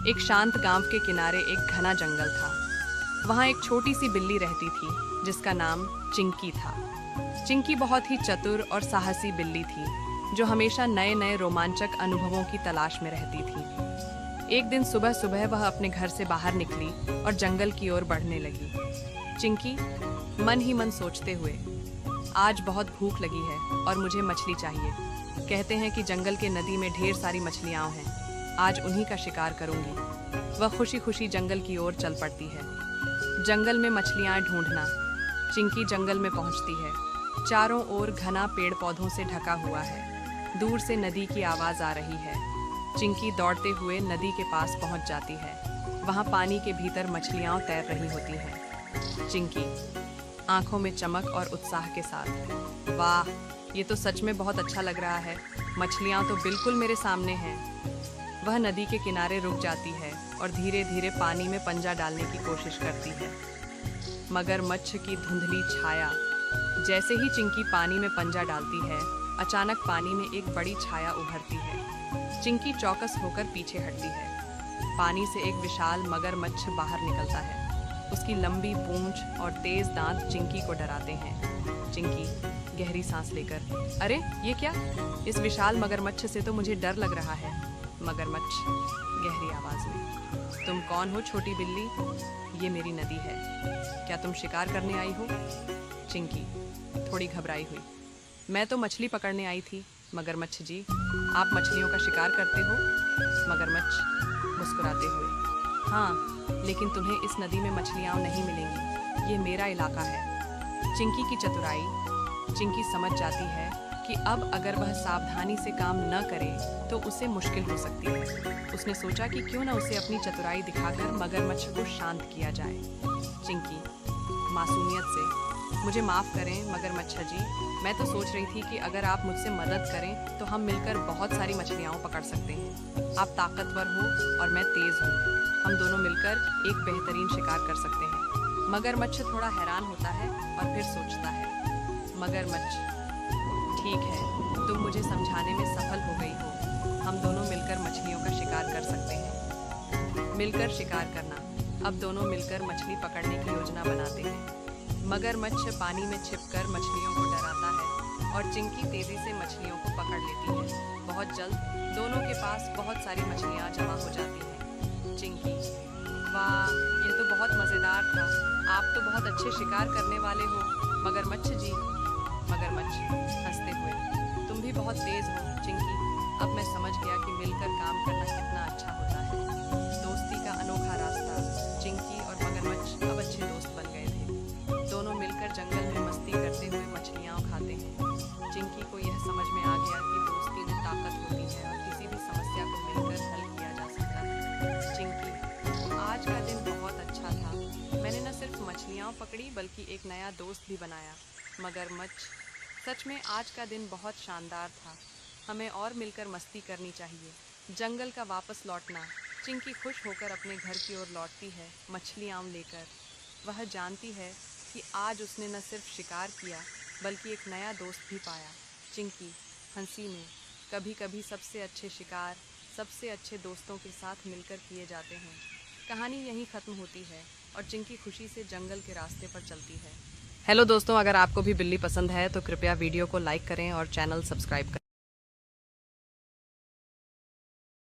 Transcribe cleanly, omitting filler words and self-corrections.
एक शांत गांव के किनारे एक घना जंगल था। वहाँ एक छोटी सी बिल्ली रहती थी जिसका नाम चिंकी था। चिंकी बहुत ही चतुर और साहसी बिल्ली थी जो हमेशा नए नए रोमांचक अनुभवों की तलाश में रहती थी। एक दिन सुबह सुबह वह अपने घर से बाहर निकली और जंगल की ओर बढ़ने लगी। चिंकी मन ही मन सोचते हुए, आज बहुत भूख लगी है और मुझे मछली चाहिए। कहते हैं कि जंगल के नदी में ढेर सारी मछलियाँ हैं, आज उन्हीं का शिकार करूंगी। वह खुशी खुशी जंगल की ओर चल पड़ती है। जंगल में मछलियाँ ढूंढना। चिंकी जंगल में पहुंचती है। चारों ओर घना पेड़ पौधों से ढका हुआ है। दूर से नदी की आवाज़ आ रही है। चिंकी दौड़ते हुए नदी के पास पहुंच जाती है। वहाँ पानी के भीतर मछलियाँ तैर रही होती हैं। चिंकी आंखों में चमक और उत्साह के साथ, वाह, ये तो सच में बहुत अच्छा लग रहा है। मछलियाँ तो बिल्कुल मेरे सामने हैं। वह नदी के किनारे रुक जाती है और धीरे धीरे पानी में पंजा डालने की कोशिश करती है। मगरमच्छ की धुंधली छाया। जैसे ही चिंकी पानी में पंजा डालती है, अचानक पानी में एक बड़ी छाया उभरती है। चिंकी चौकस होकर पीछे हटती है। पानी से एक विशाल मगरमच्छ बाहर निकलता है। उसकी लंबी पूंछ और तेज दांत चिंकी को डराते हैं। चिंकी गहरी सांस लेकर, अरे ये क्या? इस विशाल मगरमच्छ से तो मुझे डर लग रहा है। मगरमच्छ गहरी आवाज में, तुम कौन हो छोटी बिल्ली? ये मेरी नदी है, क्या तुम शिकार करने आई हो? चिंकी थोड़ी घबराई हुई, मैं तो मछली पकड़ने आई थी मगरमच्छ जी। आप मछलियों का शिकार करते हो? मगरमच्छ मुस्कुराते हुए, हाँ, लेकिन तुम्हें इस नदी में मछलियाँ नहीं मिलेंगी, ये मेरा इलाका है। चिंकी की चतुराई। चिंकी समझ जाती है कि अब अगर वह सावधानी से काम न करे तो उसे मुश्किल हो सकती है। उसने सोचा कि क्यों न उसे अपनी चतुराई दिखाकर मगरमच्छ को शांत किया जाए। चिंकी मासूमियत से, मुझे माफ़ करें मगरमच्छ जी, मैं तो सोच रही थी कि अगर आप मुझसे मदद करें तो हम मिलकर बहुत सारी मछलियाँ पकड़ सकते हैं। आप ताकतवर हो और मैं तेज़ हूँ, हम दोनों मिलकर एक बेहतरीन शिकार कर सकते हैं। मगरमच्छ थोड़ा हैरान होता है और फिर सोचता है, मगरमच्छ ठीक है, तुम मुझे समझाने में सफल हो गई हो। हम दोनों मिलकर मछलियों का शिकार कर सकते हैं। मिलकर शिकार करना। अब दोनों मिलकर मछली पकड़ने की योजना बनाते हैं। मगरमच्छ पानी में छिपकर मछलियों को डराता है और चिंकी तेजी से मछलियों को पकड़ लेती है। बहुत जल्द दोनों के पास बहुत सारी मछलियाँ जमा हो जाती हैं। चिंकी, वाह, ये तो बहुत मज़ेदार था। आप तो बहुत अच्छे शिकार करने वाले हो मगरमच्छ जी। मगरमच्छ हंसते हुए, तुम भी बहुत तेज हो चिंकी। अब मैं समझ गया कि मिलकर काम करना कितना अच्छा होता है। दोस्ती का अनोखा रास्ता। चिंकी और मगरमच्छ अब अच्छे दोस्त बन गए थे। दोनों मिलकर जंगल में मस्ती करते हुए मछलियाँ खाते हैं। चिंकी को यह समझ में आ गया कि दोस्ती में ताकत होती है और किसी भी समस्या को मिलकर हल किया जा सकता है। चिंकी, आज का दिन बहुत अच्छा था। मैंने न सिर्फ मछलियाँ पकड़ी बल्कि एक नया दोस्त भी बनाया। मगरमच्छ, सच में आज का दिन बहुत शानदार था। हमें और मिलकर मस्ती करनी चाहिए। जंगल का वापस लौटना। चिंकी खुश होकर अपने घर की ओर लौटती है, मछलियाँ लेकर। वह जानती है कि आज उसने न सिर्फ शिकार किया बल्कि एक नया दोस्त भी पाया। चिंकी हंसी में, कभी कभी सबसे अच्छे शिकार सबसे अच्छे दोस्तों के साथ मिलकर किए जाते हैं। कहानी यहीं ख़त्म होती है और चिंकी खुशी से जंगल के रास्ते पर चलती है। हेलो दोस्तों, अगर आपको भी बिल्ली पसंद है तो कृपया वीडियो को लाइक करें और चैनल सब्सक्राइब करें।